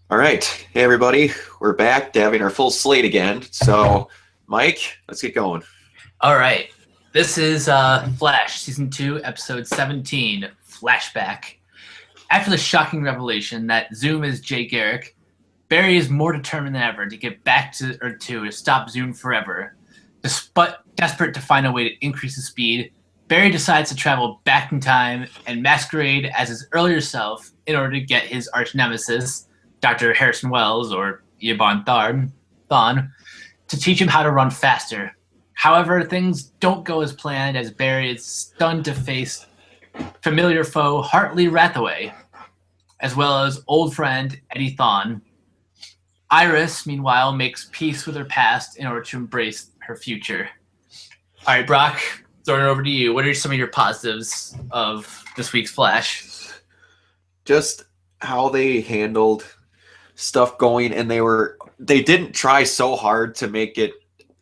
All right. Hey, everybody. We're back to having our full slate again. So, Mike, let's get going. All right. This is Flash, Season 2, Episode 17, Flashback. After the shocking revelation that Zoom is Jay Garrick, Barry is more determined than ever to get back to Earth 2 to stop Zoom forever. Despite desperate to find a way to increase his speed, Barry decides to travel back in time and masquerade as his earlier self in order to get his arch nemesis, Dr. Harrison Wells, or Yvonne Thawne, to teach him how to run faster. However, things don't go as planned as Barry is stunned to face familiar foe Hartley Rathaway, as well as old friend Eddie Thawne. Iris, meanwhile, makes peace with her past in order to embrace her future. All right, Brock, throwing it over to you. What are some of your positives of this week's Flash? Just how they handled stuff going, and they didn't try so hard to make it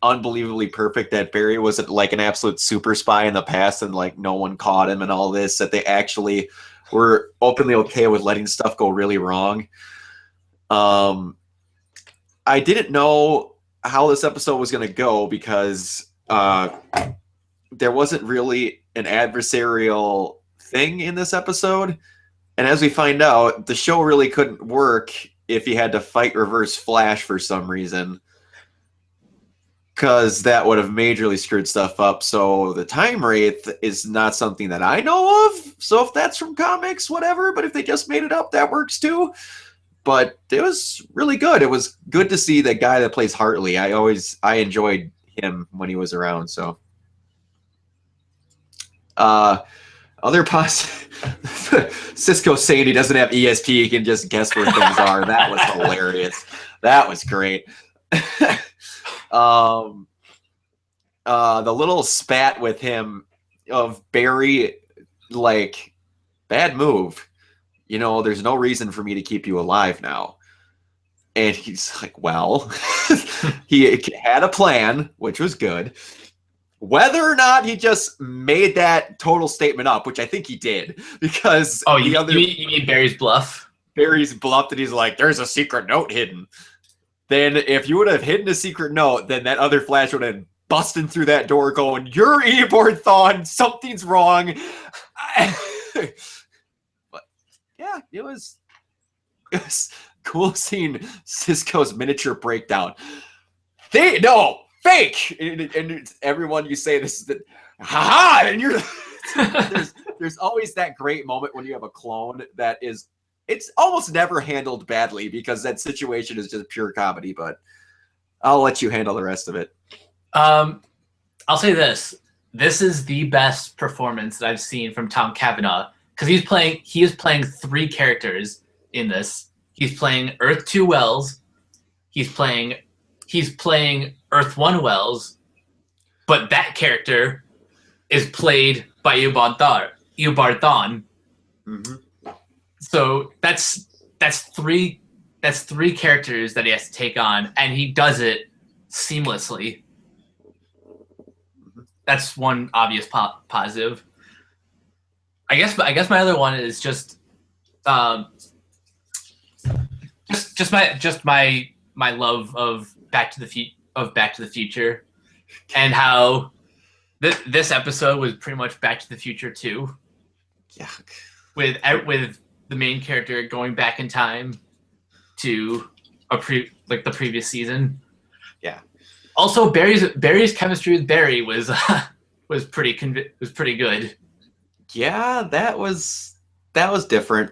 unbelievably perfect that Barry was like an absolute super spy in the past and like no one caught him and all this, that they actually were openly okay with letting stuff go really wrong. I didn't know how this episode was going to go because there wasn't really an adversarial thing in this episode. And as we find out, the show really couldn't work if he had to fight Reverse Flash for some reason, because that would have majorly screwed stuff up. So the time wraith is not something that I know of. So if that's from comics, whatever. But if they just made it up, that works too. But it was really good. It was good to see the guy that plays Hartley. I enjoyed him when he was around. So other Cisco saying he doesn't have ESP, he can just guess where things are. That was hilarious. That was great. The little spat with him of Barry, like, bad move. You know, there's no reason for me to keep you alive now. And he's like, well, he had a plan, which was good. Whether or not he just made that total statement up, which I think he did, because you mean Barry's bluff? Barry's bluffed and he's like, there's a secret note hidden. Then if you would have hidden a secret note, then that other Flash would have busted through that door going, you're Eborn Thawne, something's wrong. But yeah, it was cool seeing Cisco's miniature breakdown. Fake! And everyone you say this is the, haha! And you're there's always that great moment when you have a clone that is, it's almost never handled badly because that situation is just pure comedy, but I'll let you handle the rest of it. I'll say this. This is the best performance that I've seen from Tom Cavanaugh, because he is playing three characters in this. He's playing Earth 2 Wells, he's playing Earth 1 Wells, but that character is played by Yvonne Thawne. Mm-hmm. So that's three characters that he has to take on, and he does it seamlessly. That's one obvious positive. I guess my other one is just my love of Back to the Future, and how this episode was pretty much Back to the Future 2. Yeah. With the main character going back in time to the previous season. Yeah. Also, Barry's chemistry with Barry was pretty good. Yeah, that was different.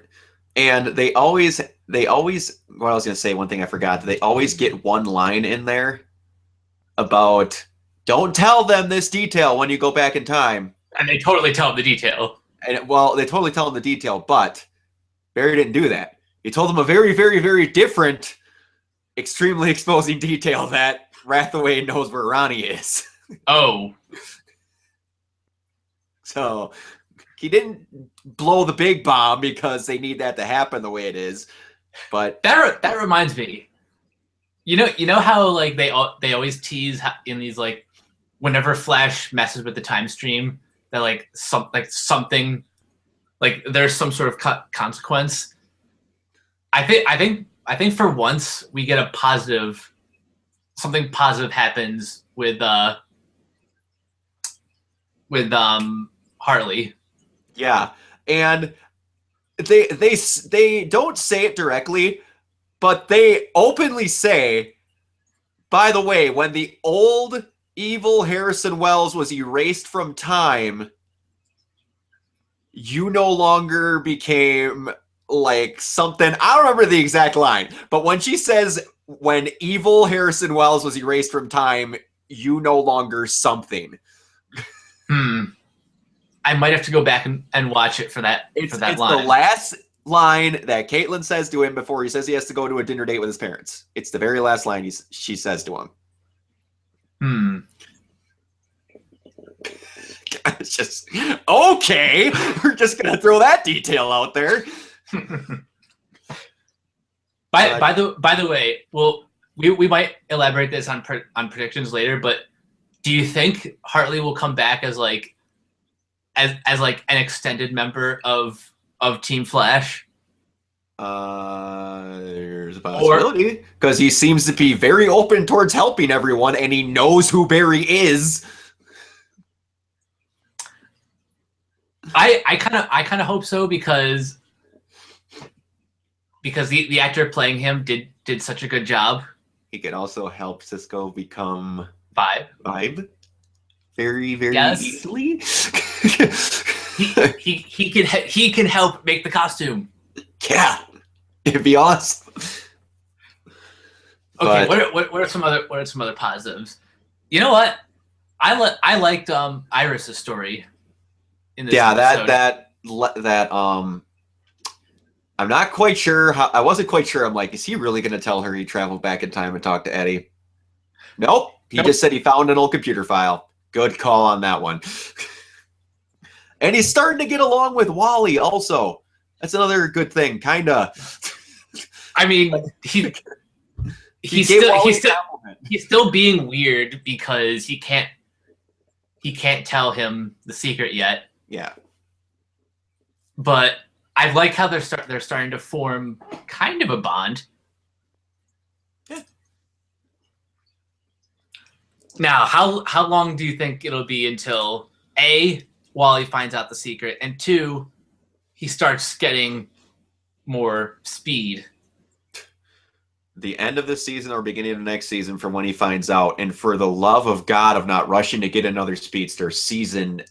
And they always what I was gonna say, one thing I forgot, they always get one line in there about don't tell them this detail when you go back in time. And they totally tell them the detail. And they totally tell him the detail, but Barry didn't do that. He told him a very, very, very different, extremely exposing detail that Rathaway knows where Ronnie is. Oh. So he didn't blow the big bomb because they need that to happen the way it is. But that reminds me. You know how like they always tease in these, like, whenever Flash messes with the time stream, that something, like, there's some sort of consequence. I think I think for once we get a positive, something positive happens with Harley. Yeah, and they don't say it directly, but they openly say, by the way, when the old evil Harrison Wells was erased from time, you no longer became like something. I don't remember the exact line, but when she says, when evil Harrison Wells was erased from time, you no longer something. I might have to go back and watch it for that. It's line. The last line that Caitlin says to him before he says he has to go to a dinner date with his parents. It's the very last line she says to him. It's just, okay, we're just gonna throw that detail out there. By the way, well, we might elaborate this on predictions later, but do you think Hartley will come back as like like an extended member of Team Flash? There's a possibility, because he seems to be very open towards helping everyone, and he knows who Barry is. I kind of hope so, because the actor playing him did such a good job. He could also help Cisco become Vibe very, very easily. he can help make the costume. Yeah, it'd be awesome. Okay, what are some other positives? You know what? I liked Iris's story in this episode. that I'm not quite sure I wasn't quite sure. I'm like, is he really going to tell her he traveled back in time and talked to Eddie? Nope. He just said he found an old computer file. Good call on that one. And he's starting to get along with Wally also. That's another good thing, kind of. I mean, he's still being weird because he can't tell him the secret yet. Yeah. But I like how they're starting to form kind of a bond. Yeah. Now, how long do you think it'll be until A, Wally finds out the secret, and 2, he starts getting more speed? The end of the season or beginning of the next season from when he finds out, and for the love of God of not rushing to get another speedster,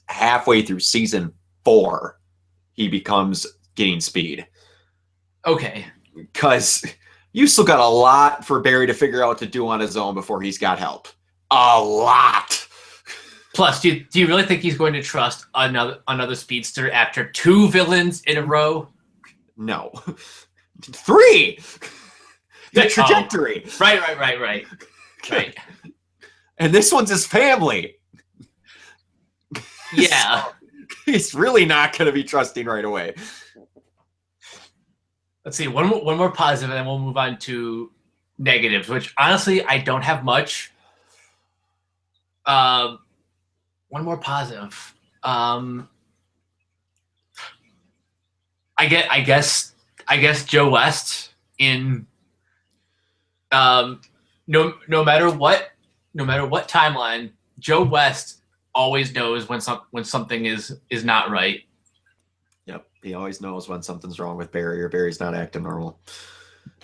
halfway through season 4, he becomes getting speed. Okay. Because you still got a lot for Barry to figure out what to do on his own before he's got help. A lot. Plus, do you really think he's going to trust another speedster after 2 villains in a row? No. 3! The trajectory. Oh. Right. Right. And this one's his family. Yeah. So he's really not going to be trusting right away. Let's see, one more positive, and then we'll move on to negatives, which honestly I don't have much. One more positive. I guess Joe West in no matter what timeline, Joe West always knows when something is not right. Yep, he always knows when something's wrong with Barry or Barry's not acting normal.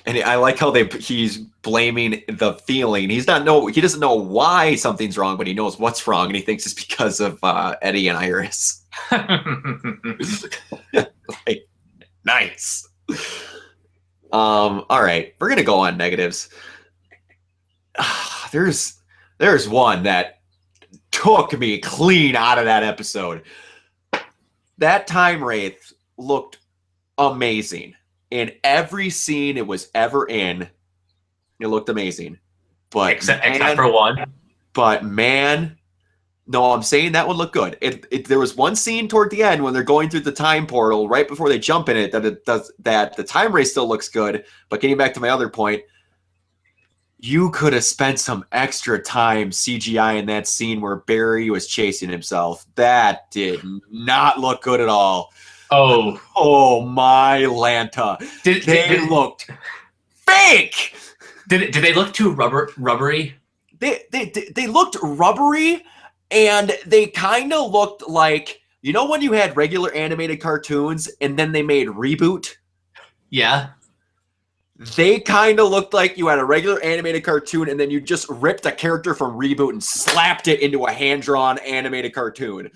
And I like how he's blaming the feeling. He doesn't know why something's wrong, but he knows what's wrong, and he thinks it's because of Eddie and Iris. Like, nice. All right, we're gonna go on negatives. There's one that took me clean out of that episode. That time wraith looked amazing. In every scene it was ever in, it looked amazing. But except for one. But man, no, I'm saying that one looked good. There was one scene toward the end when they're going through the time portal right before they jump in it that the time wraith still looks good. But getting back to my other point, you could have spent some extra time CGI in that scene where Barry was chasing himself. That did not look good at all. Oh my Lanta. They looked fake. Did they look too rubbery? They looked rubbery, and they kind of looked like, you know, when you had regular animated cartoons and then they made Reboot? Yeah. They kind of looked like you had a regular animated cartoon and then you just ripped a character from Reboot and slapped it into a hand-drawn animated cartoon.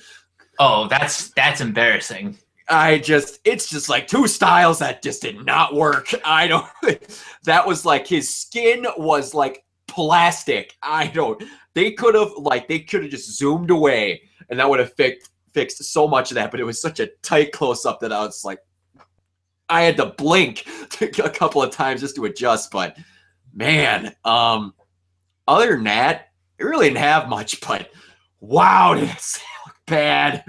Oh, that's embarrassing. It's just like two styles that just did not work. That was like, his skin was like plastic. They could have just zoomed away and that would have fixed so much of that, but it was such a tight close-up that I was like, I had to blink a couple of times just to adjust. But man, other than that, it really didn't have much. But wow, did it look bad.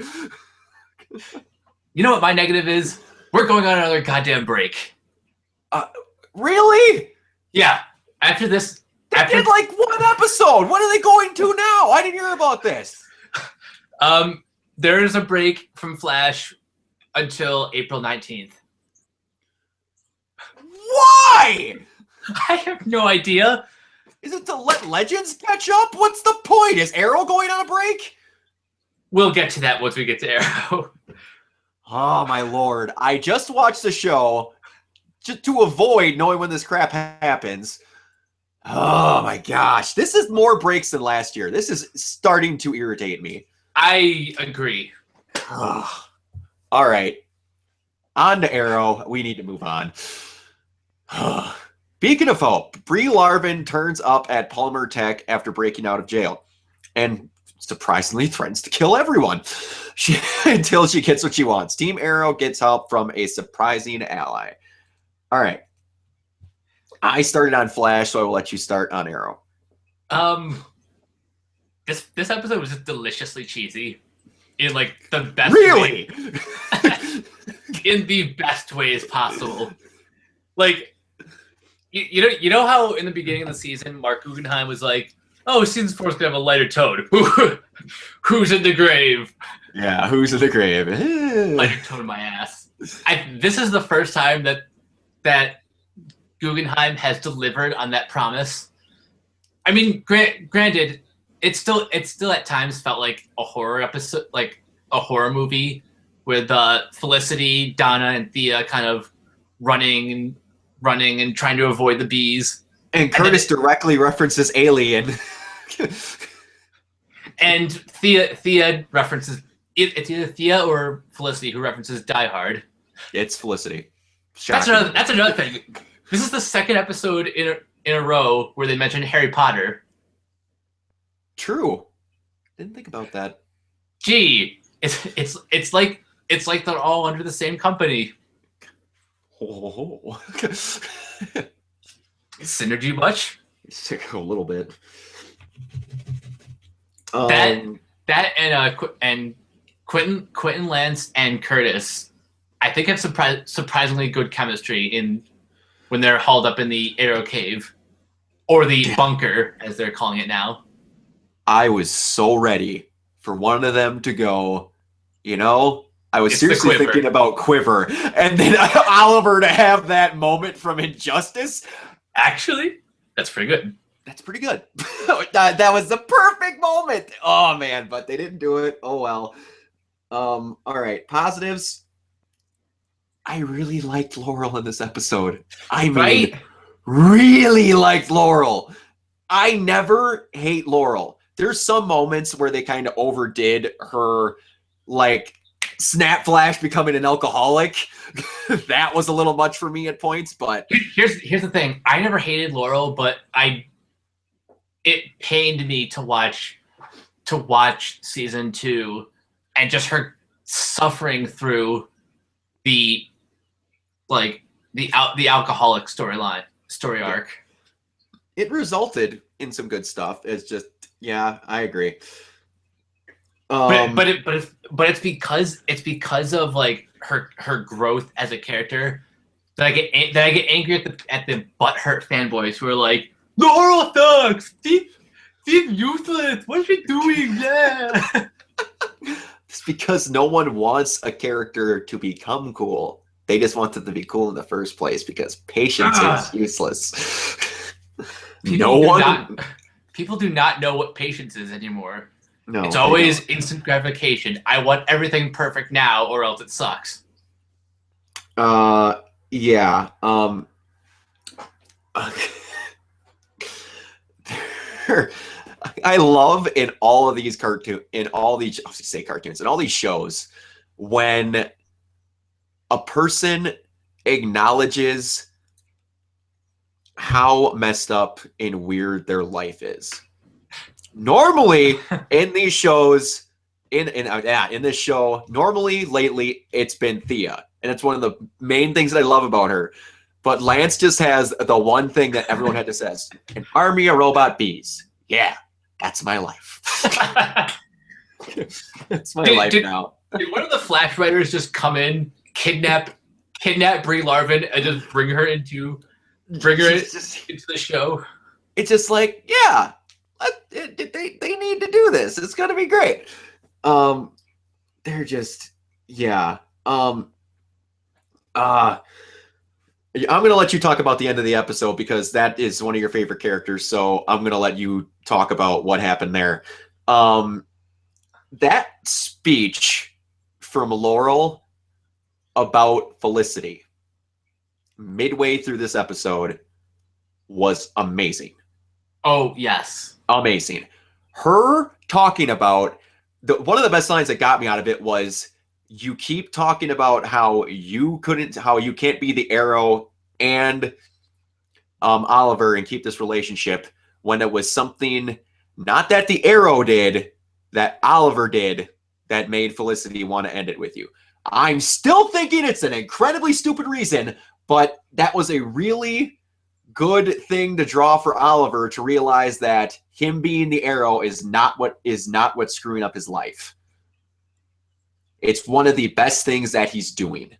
You know what my negative is? We're going on another goddamn break. Really? Yeah. After this, they did like one episode. What are they going to now? I didn't hear about this. There is a break from Flash until April 19th. Why? I have no idea. Is it to let Legends catch up? What's the point? Is Arrow going on a break? We'll get to that once we get to Arrow. Oh, my Lord. I just watched the show just to avoid knowing when this crap happens. Oh, my gosh. This is more breaks than last year. This is starting to irritate me. I agree. All right. On to Arrow. We need to move on. Beacon of Hope. Brie Larvin turns up at Palmer Tech after breaking out of jail and surprisingly threatens to kill everyone until she gets what she wants. Team Arrow gets help from a surprising ally. All right. I started on Flash, so I will let you start on Arrow. This episode was just deliciously cheesy in like the best way. In the best ways possible. Like, you know how in the beginning of the season, Mark Guggenheim was like, "Oh, season 4 is gonna have a lighter tone. Who's in the grave?" Yeah, who's in the grave? Lighter tone, my ass. This is the first time that Guggenheim has delivered on that promise. I mean, granted, it still at times felt like a horror episode, like a horror movie with Felicity, Donna, and Thea kind of running and trying to avoid the bees. And Curtis directly references Alien. And Thea references, it's either Thea or Felicity who references Die Hard. It's Felicity. That's another thing. This is the second episode in a row where they mention Harry Potter. True. Didn't think about that. Gee, it's like they're all under the same company. Oh. Synergy much? A little bit. That and Quentin Lance and Curtis, I think have surprisingly good chemistry when they're hauled up in the Arrow Cave, or the bunker as they're calling it now. I was so ready for one of them to go, you know, I was seriously thinking about Quiver, and then Oliver to have that moment from Injustice. Actually, that's pretty good. That's pretty good. that was the perfect moment. Oh, man, but they didn't do it. Oh, well. All right, positives. I really liked Laurel in this episode. I mean, really liked Laurel. I never hate Laurel. There's some moments where they kind of overdid her, like, snap flash becoming an alcoholic. That was a little much for me at points, but here's the thing. I never hated Laurel, but it pained me to watch season 2 and just her suffering through the alcoholic story arc. It resulted in some good stuff. It's just, yeah, I agree. But it's because of like her growth as a character that I get angry at the butthurt fanboys who are like, Laurel sucks. She's useless. What's she doing? Yeah. It's because no one wants a character to become cool. They just want it to be cool in the first place because patience is useless. People do not know what patience is anymore. No, it's always instant gratification. I want everything perfect now, or else it sucks. Yeah. I love in all of these cartoons, in all these shows, when a person acknowledges how messed up and weird their life is. Normally, in these shows, in this show, normally lately it's been Thea, and it's one of the main things that I love about her. But Lance just has the one thing that everyone had to say: an army of robot bees. Yeah, that's my life. That's my life now. Did one of the Flash writers just come in, kidnap Brie Larson, and just bring her into the show? It's just like, yeah, they need to do this. It's gonna be great. They're just, yeah. I'm gonna let you talk about the end of the episode because that is one of your favorite characters. So I'm gonna let you talk about what happened there. That speech from Laurel about Felicity midway through this episode was amazing. Oh, yes. Amazing. Her talking about one of the best lines that got me out of it was, you keep talking about how you can't be the Arrow and Oliver and keep this relationship, when it was something not that the Arrow did, that Oliver did, that made Felicity want to end it with you. I'm still thinking it's an incredibly stupid reason, but that was a really good thing to draw for Oliver to realize that him being the Arrow is not what's screwing up his life. It's one of the best things that he's doing,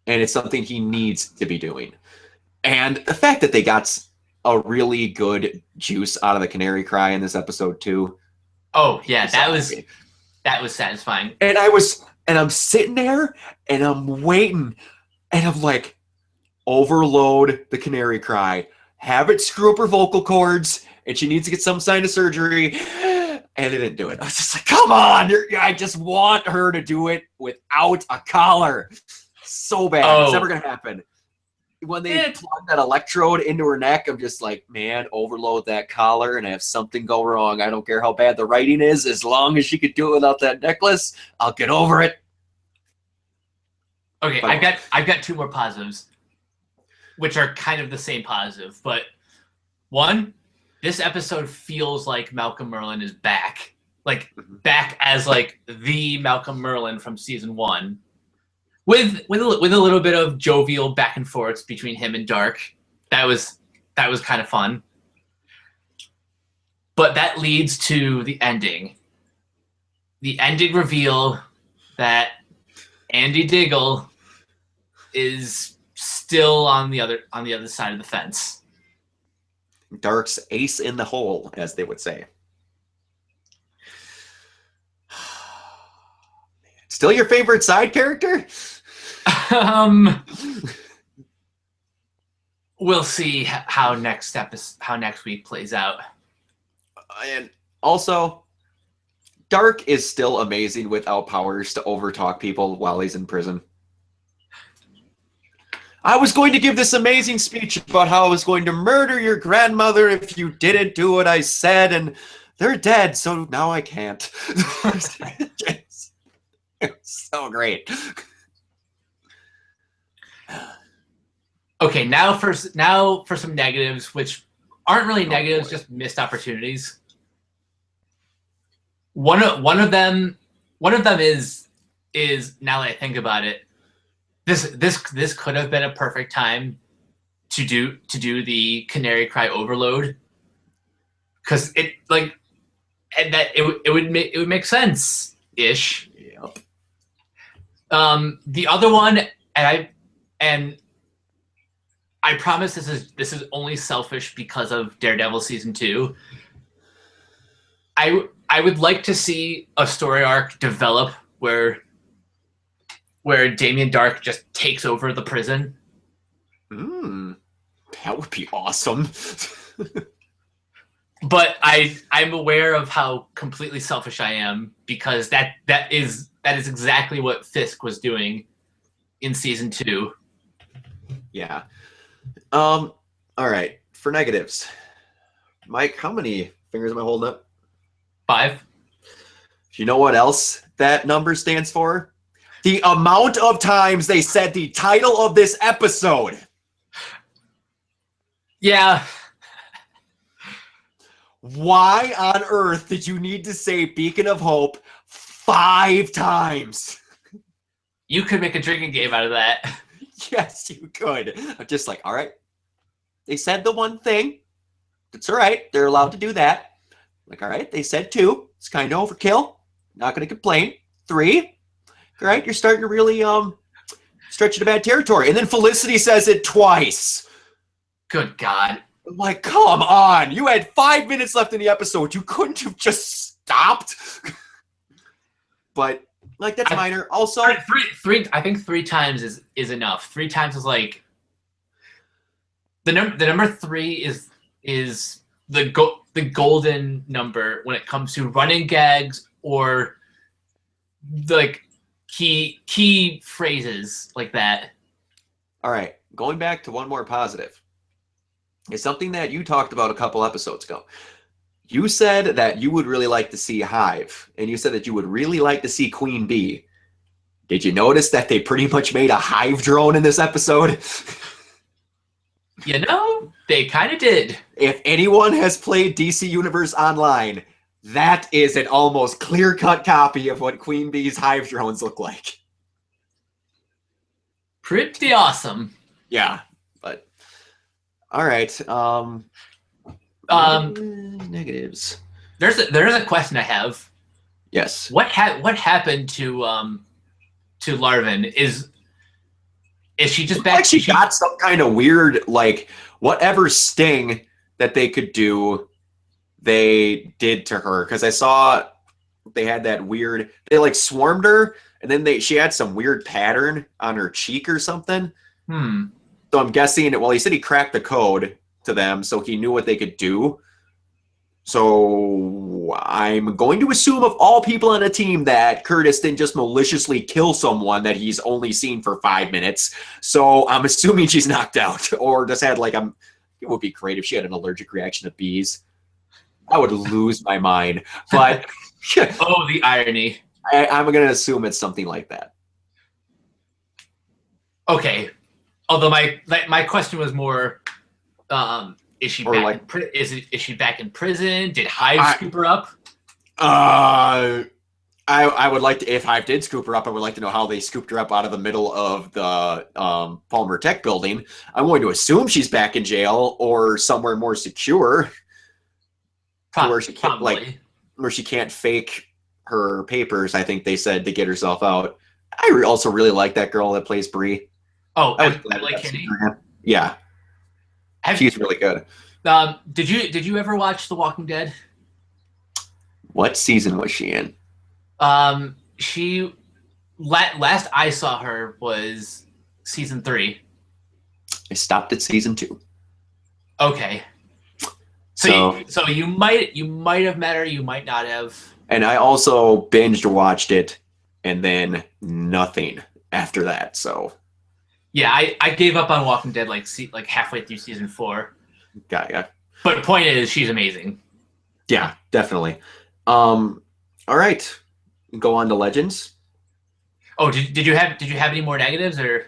and it's something he needs to be doing. And the fact that they got a really good juice out of the Canary Cry in this episode too. Oh yeah, that was satisfying. And I'm sitting there and I'm waiting, and I'm like, overload the Canary Cry, have it screw up her vocal cords, and she needs to get some kind of surgery. And they didn't do it. I was just like, come on! I just want her to do it without a collar. So bad. Oh. It's never going to happen. When they plug that electrode into her neck, I'm just like, man, overload that collar and have something go wrong. I don't care how bad the writing is. As long as she could do it without that necklace, I'll get over it. Okay, I've got two more positives, which are kind of the same positive. But one, this episode feels like Malcolm Merlyn is back. Like, back as, like, the Malcolm Merlyn from season 1. With a little bit of jovial back and forth between him and Dark. That was kind of fun. But that leads to the ending. The ending reveal that Andy Diggle is still on the other side of the fence. Dark's ace in the hole, as they would say. Still your favorite side character? We'll see how next week plays out. And also, Dark is still amazing without powers to overtalk people while he's in prison. I was going to give this amazing speech about how I was going to murder your grandmother if you didn't do what I said, and they're dead, so now I can't. It's so great. Okay, now for some negatives, which aren't really negatives, just missed opportunities. One of them is now that I think about it, this could have been a perfect time to do the Canary Cry overload, because it would make sense ish. Yep. The other one, and I promise this is only selfish because of Daredevil season 2. I would like to see a story arc develop where where Damien Dark just takes over the prison. That would be awesome. But I'm aware of how completely selfish I am, because that is exactly what Fisk was doing in season 2. Yeah. All right. For negatives, Mike, how many fingers am I holding up? 5. You know what else that number stands for? The amount of times they said the title of this episode. Yeah. Why on earth did you need to say Beacon of Hope 5 times? You could make a drinking game out of that. Yes, you could. I'm just like, all right. They said the one thing. It's all right. They're allowed to do that. Like, all right, they said 2. It's kind of overkill. Not going to complain. 3. All right, you're starting to really stretch into bad territory. And then Felicity says it twice. Good God. I'm like, come on. You had 5 minutes left in the episode. You couldn't have just stopped. But, like, that's minor. Also, three. I think 3 times is enough. 3 times is like the number 3 is the golden number when it comes to running gags or like key phrases like that. All right, going back to one more positive. It's something that you talked about a couple episodes ago. You said that you would really like to see Hive, and you said that you would really like to see Queen Bee. Did you notice that they pretty much made a Hive drone in this episode? You know, they kind of did. If anyone has played DC Universe Online, that is an almost clear-cut copy of what Queen Bee's Hive drones look like. Pretty awesome. Yeah, but all right. Negatives. There's a question I have. Yes. What happened to Larvin? Is she just back? Like she got some kind of weird, like, whatever sting that they could do, they did to her. Because I saw they had that weird, they like swarmed her, and then she had some weird pattern on her cheek or something. So I'm guessing, well, he said he cracked the code to them, so he knew what they could do. So I'm going to assume of all people on a team that Curtis didn't just maliciously kill someone that he's only seen for 5 minutes. So I'm assuming she's knocked out or just had like it would be great if she had an allergic reaction to bees. I would lose my mind. But oh, the irony. I'm going to assume it's something like that. Okay. Although my question was more, is she back? Is she back in prison? Did Hive scoop her up? I would like to, if Hive did scoop her up, I would like to know how they scooped her up out of the middle of the Palmer Tech building. I'm going to assume she's back in jail or somewhere more secure, where she can't where she can't fake her papers. I think they said to get herself out. I also really like that girl that plays Bree. Oh, I like Kenny. Yeah. She's really good. Did you ever watch The Walking Dead? What season was she in? She last I saw her was season 3. I stopped at season 2. Okay. So you might have met her, you might not have. And I also binged watched it, and then nothing after that. So. Yeah, I gave up on Walking Dead like halfway through season 4. Got ya. But the point is, she's amazing. Yeah, definitely. All right, go on to Legends. Oh, did you have any more negatives or?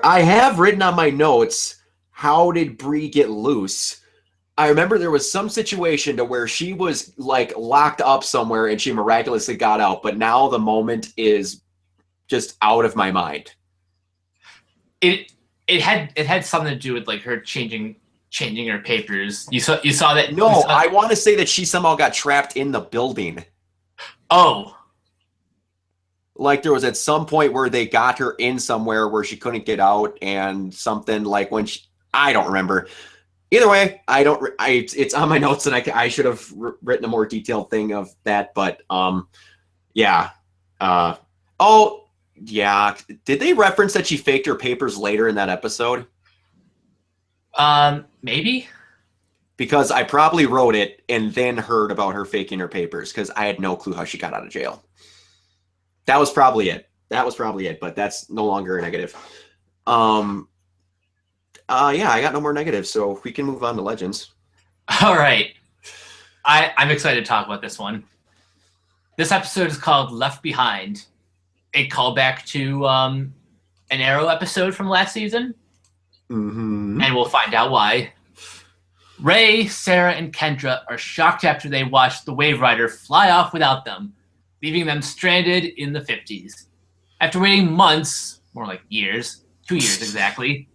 I have written on my notes. How did Bree get loose? I remember there was some situation to where she was like locked up somewhere and she miraculously got out. But now the moment is just out of my mind. It had something to do with like her changing her papers. You saw that? No, I want to say that she somehow got trapped in the building. Oh. Like there was at some point where they got her in somewhere where she couldn't get out, and something like when I don't remember. Either way, it's on my notes, and I should have written a more detailed thing of that. But yeah. Yeah. Did they reference that she faked her papers later in that episode? Maybe. Because I probably wrote it and then heard about her faking her papers because I had no clue how she got out of jail. That was probably it. But that's no longer a negative. Yeah, I got no more negatives, so we can move on to Legends. All right. I'm excited to talk about this one. This episode is called Left Behind, a callback to an Arrow episode from last season. Mm-hmm. And we'll find out why. Ray, Sarah, and Kendra are shocked after they watch the Wave Rider fly off without them, leaving them stranded in the 50s. After waiting months, more like years, 2 years exactly,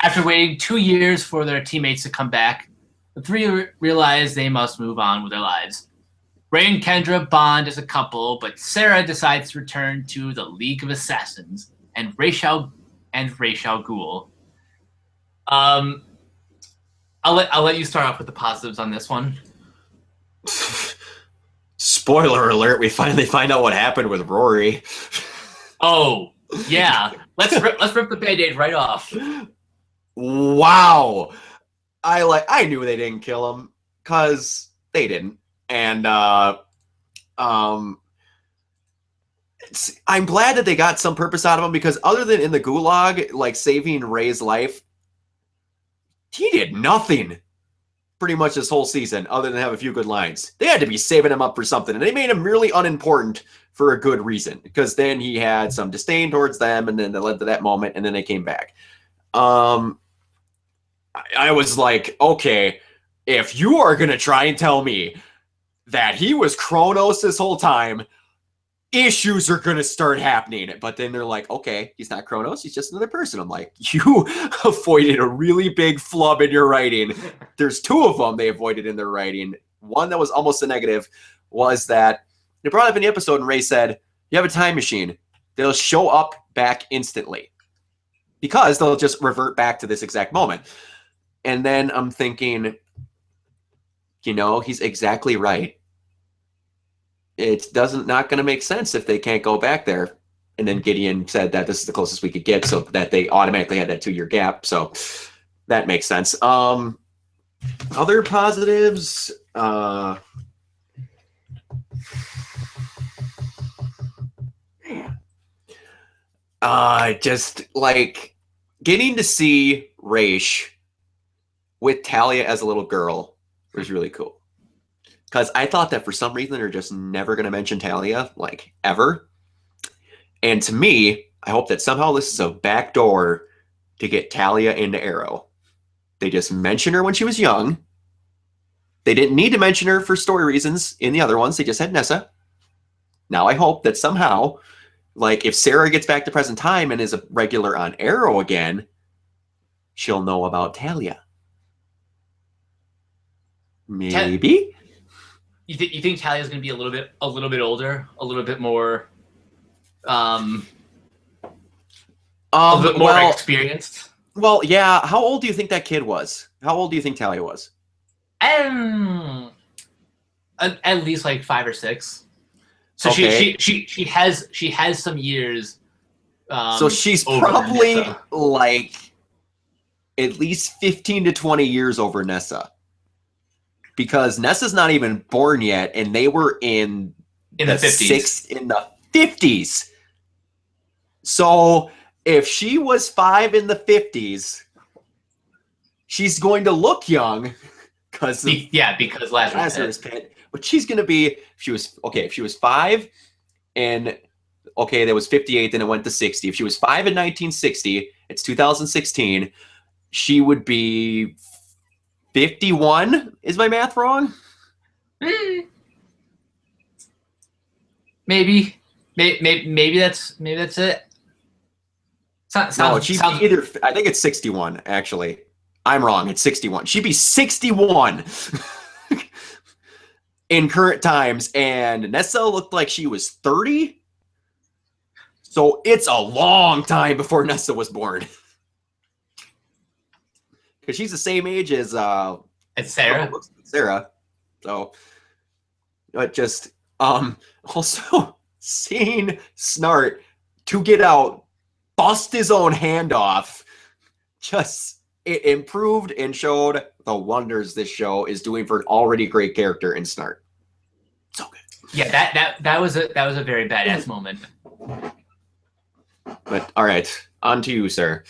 after waiting 2 years for their teammates to come back, the three realize they must move on with their lives. Ray and Kendra bond as a couple, but Sarah decides to return to the League of Assassins and Ra's al Ghul. I'll let you start off with the positives on this one. Spoiler alert, we finally find out what happened with Rory. Oh, yeah. Let's rip the Band-Aid right off. Wow. I knew they didn't kill him because they didn't. And I'm glad that they got some purpose out of him because other than in the gulag, like saving Ray's life, he did nothing pretty much this whole season other than have a few good lines. They had to be saving him up for something, and they made him really unimportant for a good reason because then he had some disdain towards them, and then that led to that moment, and then they came back. I was like, okay, if you are going to try and tell me that he was Kronos this whole time, issues are going to start happening. But then they're like, okay, he's not Kronos. He's just another person. I'm like, you avoided a really big flub in your writing. There's two of them they avoided in their writing. One that was almost a negative was that they brought up in the episode and Ray said, you have a time machine. They'll show up back instantly because they'll just revert back to this exact moment. And then I'm thinking, he's exactly right. It not going to make sense if they can't go back there. And then Gideon said that this is the closest we could get, so that they automatically had that 2-year gap. So that makes sense. Other positives, just like getting to see Raish with Talia as a little girl was really cool. Because I thought that for some reason they're just never going to mention Talia, like, ever. And to me, I hope that somehow this is a backdoor to get Talia into Arrow. They just mention her when she was young. They didn't need to mention her for story reasons in the other ones. They just had Nessa. Now I hope that somehow, like, if Sarah gets back to present time and is a regular on Arrow again, she'll know about Talia. Maybe? You think Talia's going to be a little bit older, a little bit more, a little bit more experienced? Well, yeah. How old do you think that kid was? How old do you think Talia was? At least like 5 or 6. So okay. she has some years. So she's probably like at least 15 to 20 years over Nessa. Because Nessa's not even born yet, and they were in the 50s. In the 50s. So if she was 5 in the 50s, she's going to look young because Lazarus Pit. But she's going to be if she was 5 and that was 58, then it went to 60. If she was 5 in 1960, it's 2016, she would be 51. Is my math wrong? Maybe that's it. No, she'd be either. I think it's 61. Actually, I'm wrong. It's 61. She'd be 61 in current times, and Nessa looked like she was 30. So it's a long time before Nessa was born. Because she's the same age as Sarah. Sarah. So, but just also seeing Snart to get out, bust his own hand off. Just it improved and showed the wonders this show is doing for an already great character in Snart. So good. Yeah, that was a very badass moment. But all right, on to you, sir.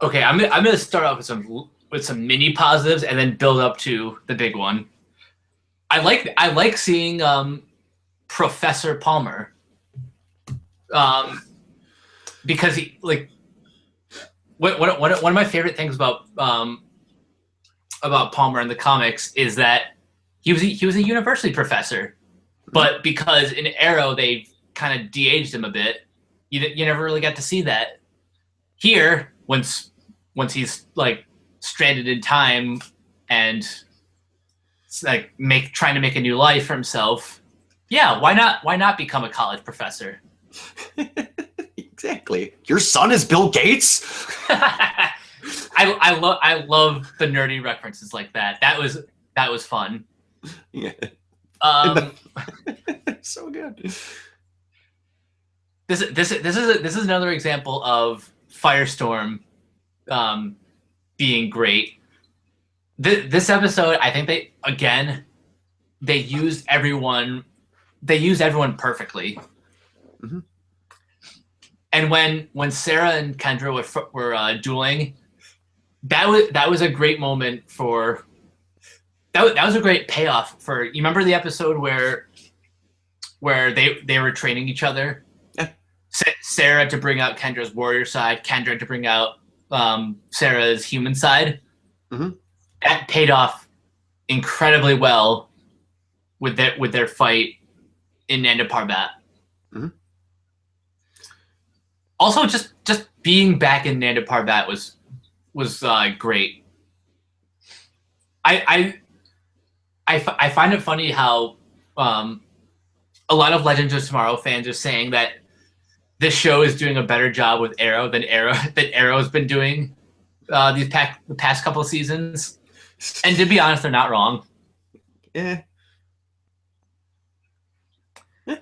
Okay, I'm gonna start off with some mini positives and then build up to the big one. I like seeing Professor Palmer, because he like one of my favorite things about Palmer in the comics is that he was a university professor, but because in Arrow they kind of de-aged him a bit, you never really got to see that. Here, once he's like stranded in time and like trying to make a new life for himself, yeah, why not become a college professor? Exactly. Your son is Bill Gates. I love the nerdy references like that. That was fun. Yeah. So good. This is another example of Firestorm being great. This episode, I think they used everyone perfectly. Mm-hmm. And when Sarah and Kendra were dueling, that was a great moment for that was a great payoff for, you remember the episode where they were training each other? Yeah. Sarah to bring out Kendra's warrior side, Kendra to bring out Sarah's human side. Mm-hmm. That paid off incredibly well with their fight in Nanda Parbat. Mm-hmm. Also, just being back in Nanda Parbat was great. I find it funny how a lot of Legends of Tomorrow fans are saying that this show is doing a better job with Arrow than Arrow's been doing the past couple of seasons. And to be honest, they're not wrong. Yeah.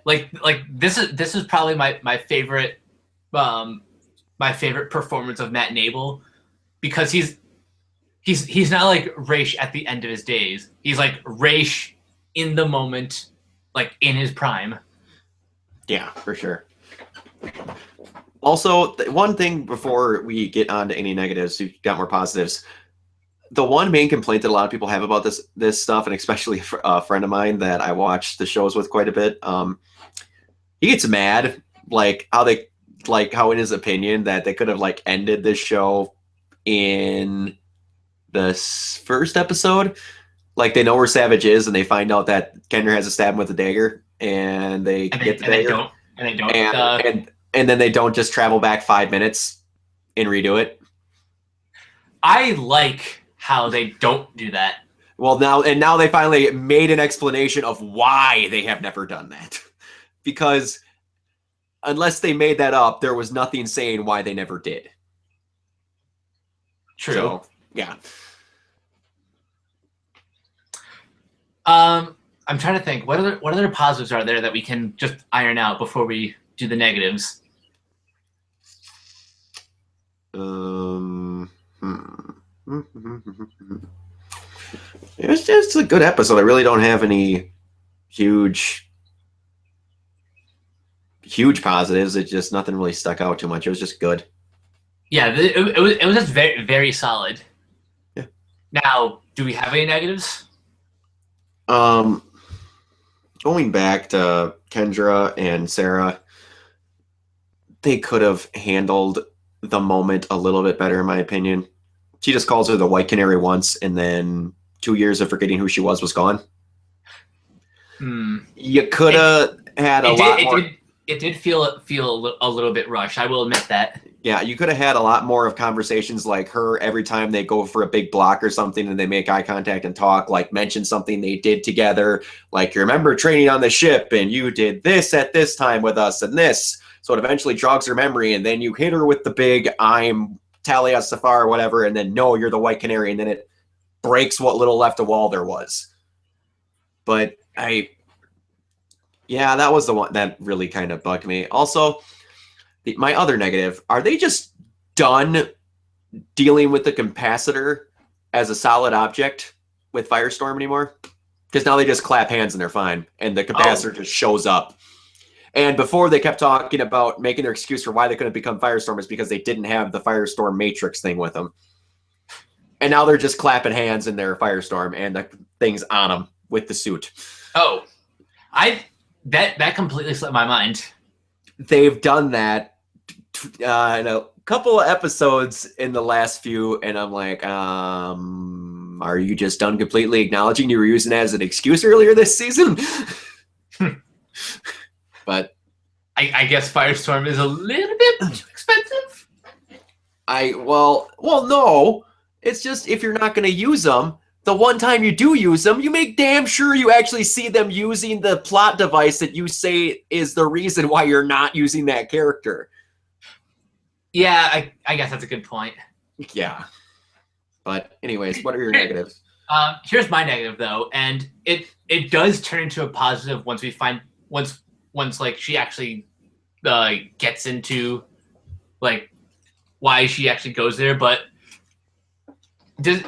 Like this is probably my favorite performance of Matt Nable, because he's not like Raish at the end of his days. He's like Raish in the moment, like in his prime. Yeah, for sure. Also, one thing before we get on to any negatives, we've got more positives. The one main complaint that a lot of people have about this stuff, and especially a friend of mine that I watch the shows with quite a bit, he gets mad, how in his opinion that they could have like ended this show in the first episode. Like, they know where Savage is, and they find out that Kendra has to stab him with a dagger, and they get the dagger. And then they don't just travel back 5 minutes and redo it. I like how they don't do that. Well, now they finally made an explanation of why they have never done that. Because unless they made that up, there was nothing saying why they never did. True. So, yeah. I'm trying to think. What other positives are there that we can just iron out before we do the negatives? It's just a good episode. I really don't have any huge positives. It just, nothing really stuck out too much. It was just good. Yeah, it was just very, very solid. Yeah. Now, do we have any negatives? Going back to Kendra and Sarah, they could have handled the moment a little bit better, in my opinion. She just calls her the White Canary once, and then 2 years of forgetting who she was gone. You could have had a lot more. It did feel a little bit rushed. I will admit that. Yeah, you could have had a lot more of conversations like her every time they go for a big block or something and they make eye contact and talk, like mention something they did together. Like, you remember training on the ship and you did this at this time with us and this. So it eventually jogs her memory, and then you hit her with the big I'm Talia Safar or whatever, and then no, you're the White Canary, and then it breaks what little left of wall there was. But that was the one that really kind of bugged me. Also, my other negative, are they just done dealing with the capacitor as a solid object with Firestorm anymore? Because now they just clap hands and they're fine, and the capacitor just shows up. And before they kept talking about making their excuse for why they couldn't become Firestormers because they didn't have the Firestorm Matrix thing with them. And now they're just clapping hands in their Firestorm and the thing's on them with the suit. Oh, that completely slipped my mind. They've done that in a couple of episodes in the last few, and I'm like, are you just done completely acknowledging you were using it as an excuse earlier this season? But I guess Firestorm is a little bit too expensive. Well, no. It's just if you're not going to use them, the one time you do use them, you make damn sure you actually see them using the plot device that you say is the reason why you're not using that character. Yeah, I guess that's a good point. Yeah. But anyways, what are your negatives? Here's my negative though, and it does turn into a positive once we find once like she actually gets into like why she actually goes there. But am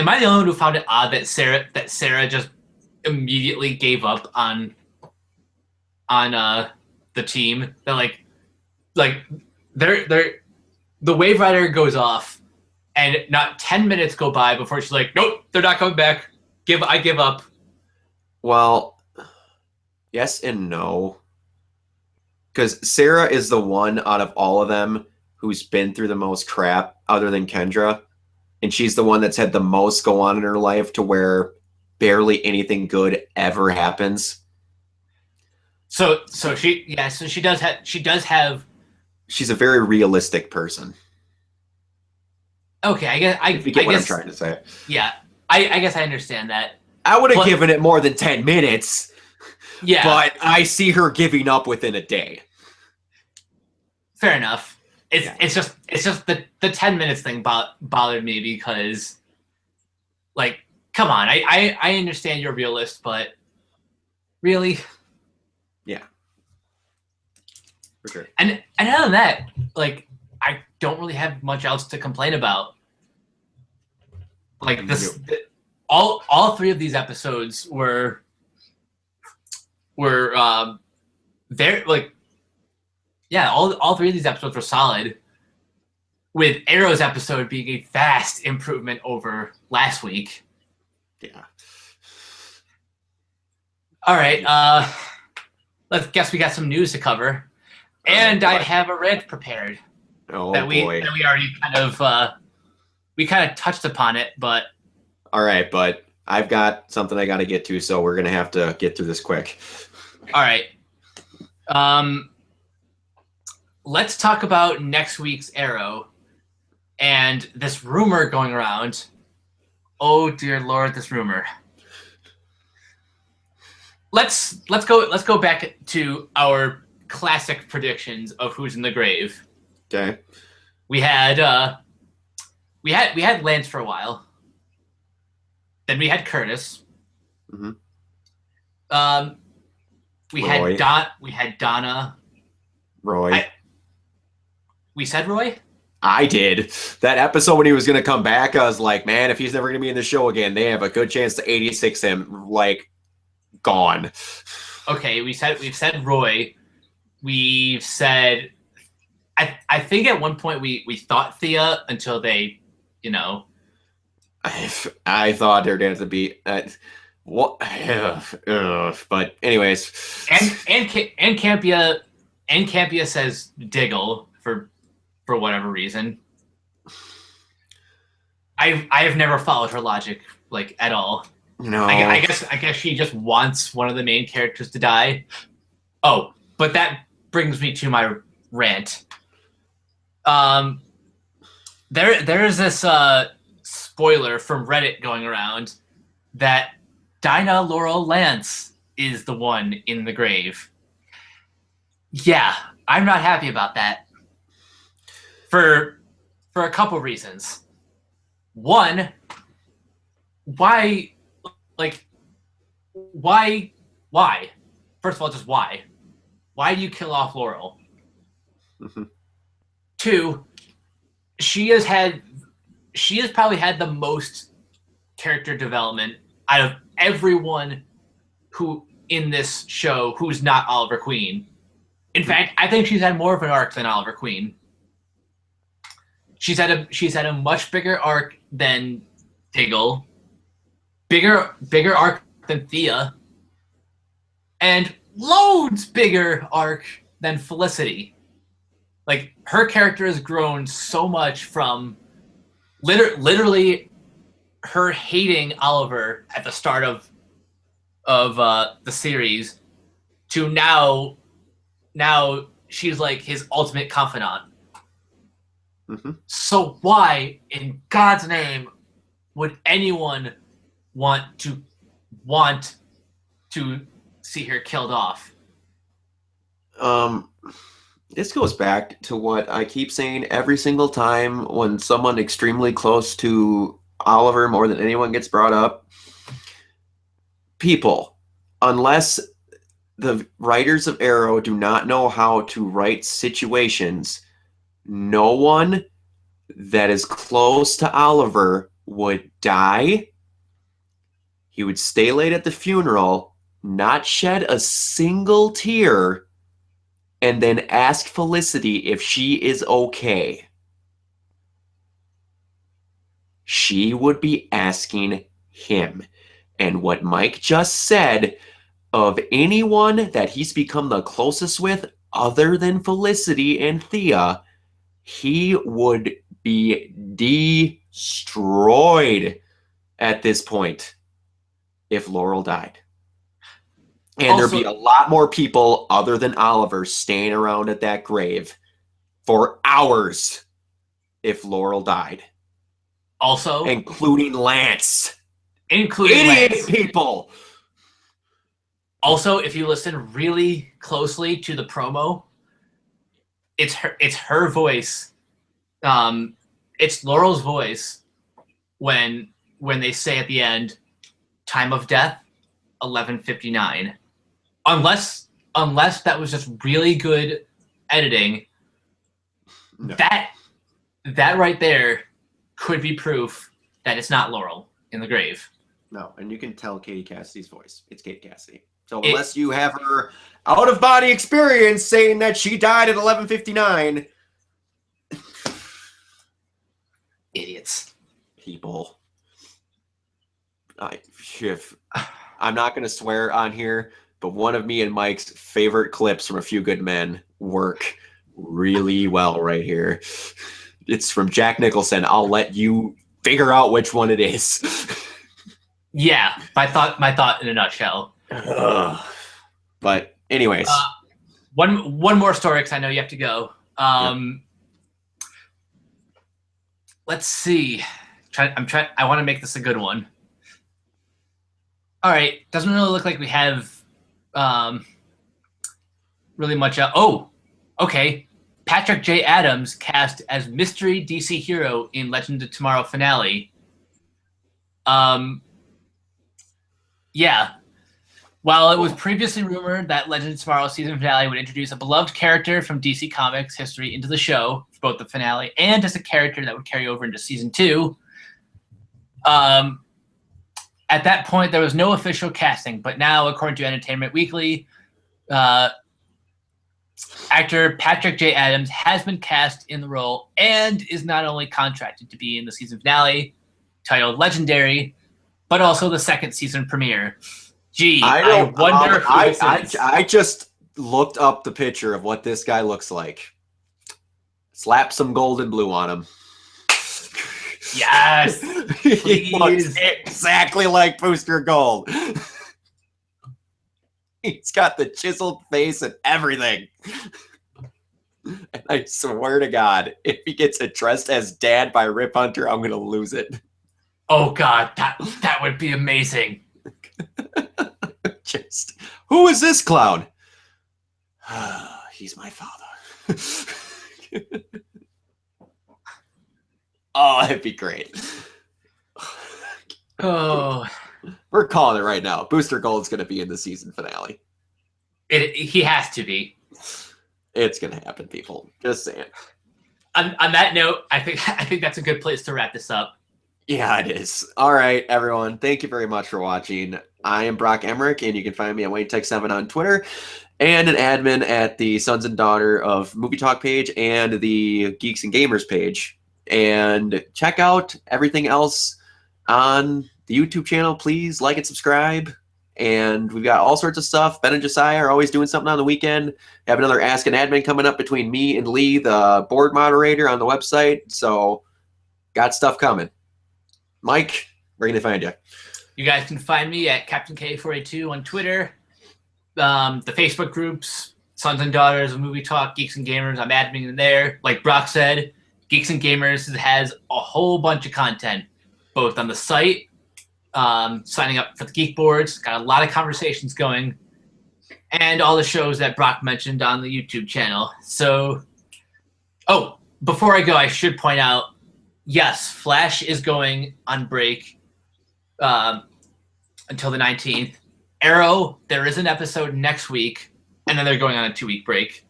I the only one who found it odd that Sarah just immediately gave up on the team? That like the Wave Rider goes off, and not 10 minutes go by before she's like, nope, they're not coming back. I give up. Well, yes and no. Because Sarah is the one out of all of them who's been through the most crap other than Kendra. And she's the one that's had the most go on in her life to where barely anything good ever happens. So she does have. She's a very realistic person. Okay, if you get what I'm trying to say. Yeah, I guess I understand that. I would have given it more than 10 minutes. Yeah. But I see her giving up within a day. Fair enough. It's just the 10 minutes thing bothered me because, like, come on, I understand you're a realist, but really? Yeah. For sure. And other than that, like, I don't really have much else to complain about. Like all three of these episodes were very like. Yeah, all three of these episodes were solid, with Arrow's episode being a vast improvement over last week. Yeah. All right, let's guess we got some news to cover, and I have a rant prepared. Oh that we boy! We already kind of touched upon it, but all right, but I've got something I got to get to, so we're gonna have to get through this quick. All right. Let's talk about next week's Arrow and this rumor going around. Oh dear Lord, this rumor. Let's go back to our classic predictions of who's in the grave. Okay. We had Lance for a while. Then we had Curtis. Mm-hmm. We Roy. had Donna. Roy. We said Roy? I did. That episode when he was going to come back, I was like, man, if he's never going to be in the show again, they have a good chance to 86 him, like, gone. Okay, we've said Roy. We've said... I think at one point we thought Thea until they, you know... I thought there had to be... what? But anyways... And Campia says Diggle for whatever reason. I have never followed her logic like at all. No. I guess she just wants one of the main characters to die. Oh, but that brings me to my rant. There is this spoiler from Reddit going around that Dinah Laurel Lance is the one in the grave. Yeah, I'm not happy about that. For a couple reasons. One, why? First of all, just why? Why do you kill off Laurel? Mm-hmm. 2, she has probably had the most character development out of everyone who in this show who's not Oliver Queen. In fact, I think she's had more of an arc than Oliver Queen. She's had a much bigger arc than Diggle, bigger arc than Thea, and loads bigger arc than Felicity. Like, her character has grown so much from literally her hating Oliver at the start of the series to now she's like his ultimate confidant. Mm-hmm. So why in God's name would anyone want to see her killed off? This goes back to what I keep saying every single time when someone extremely close to Oliver more than anyone gets brought up. People, unless the writers of Arrow do not know how to write situations, no one that is close to Oliver would die. He would stay late at the funeral, not shed a single tear, and then ask Felicity if she is okay. She would be asking him. And what Mike just said, of anyone that he's become the closest with other than Felicity and Thea, he would be destroyed at this point if Laurel died. And Also, there'd be a lot more people other than Oliver staying around at that grave for hours if Laurel died. Also, including Lance. Including Idiot Lance. people. Also, if you listen really closely to the promo, it's her voice. It's Laurel's voice when they say at the end, "Time of death, 11:59." Unless that was just really good editing, No. that right there could be proof that it's not Laurel in the grave. No, and you can tell Katie Cassidy's voice. It's Katie Cassidy. So unless you have her out-of-body experience saying that she died at 11:59, idiots. People. I'm not going to swear on here, but one of me and Mike's favorite clips from A Few Good Men work really well right here. It's from Jack Nicholson. I'll let you figure out which one it is. Yeah, my thought in a nutshell. But anyways, one more story because I know you have to go. Let's see. I want to make this a good one. All right, doesn't really look like we have really much. Okay. Patrick J. Adams cast as mystery DC hero in Legend of Tomorrow finale. Yeah. While it was previously rumored that Legend of Tomorrow season finale would introduce a beloved character from DC Comics history into the show for both the finale and as a character that would carry over into season 2, at that point there was no official casting, but now, according to Entertainment Weekly, actor Patrick J. Adams has been cast in the role and is not only contracted to be in the season finale, titled Legendary, but also the second season premiere. Gee, I wonder who this is. I just looked up the picture of what this guy looks like. Slap some gold and blue on him. Yes, he looks exactly like Booster Gold. He's got the chiseled face and everything. And I swear to God, if he gets addressed as Dad by Rip Hunter, I'm going to lose it. Oh God, that would be amazing. Just, who is this clown? He's my father. Oh, that'd be great. Oh, we're calling it right now. Booster Gold's going to be in the season finale. He has to be. It's gonna happen, people. Just saying. On that note, I think that's a good place to wrap this up. Yeah, it is. All right, everyone. Thank you very much for watching. I am Brock Emmerich, and you can find me at WayneTech7 on Twitter, and an admin at the Sons and Daughter of Movie Talk page and the Geeks and Gamers page. And check out everything else on the YouTube channel. Please like and subscribe. And we've got all sorts of stuff. Ben and Josiah are always doing something on the weekend. Have another Ask an Admin coming up between me and Lee, the board moderator on the website. So got stuff coming. Mike, where can they find you? You guys can find me at Captain K482 on Twitter. The Facebook groups, Sons and Daughters of Movie Talk, Geeks and Gamers. I'm admin in there. Like Brock said, Geeks and Gamers has a whole bunch of content, both on the site, signing up for the Geek Boards, got a lot of conversations going, and all the shows that Brock mentioned on the YouTube channel. So, oh, before I go, I should point out, yes, Flash is going on break until the 19th. Arrow, there is an episode next week, and then they're going on a 2-week break.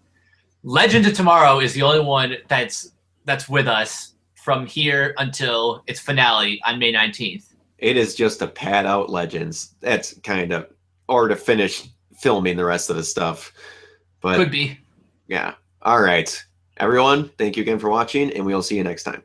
Legends of Tomorrow is the only one that's with us from here until its finale on May 19th. It is just to pad out Legends. That's kind of, or to finish filming the rest of the stuff. But could be. Yeah. All right. Everyone, thank you again for watching, and we'll see you next time.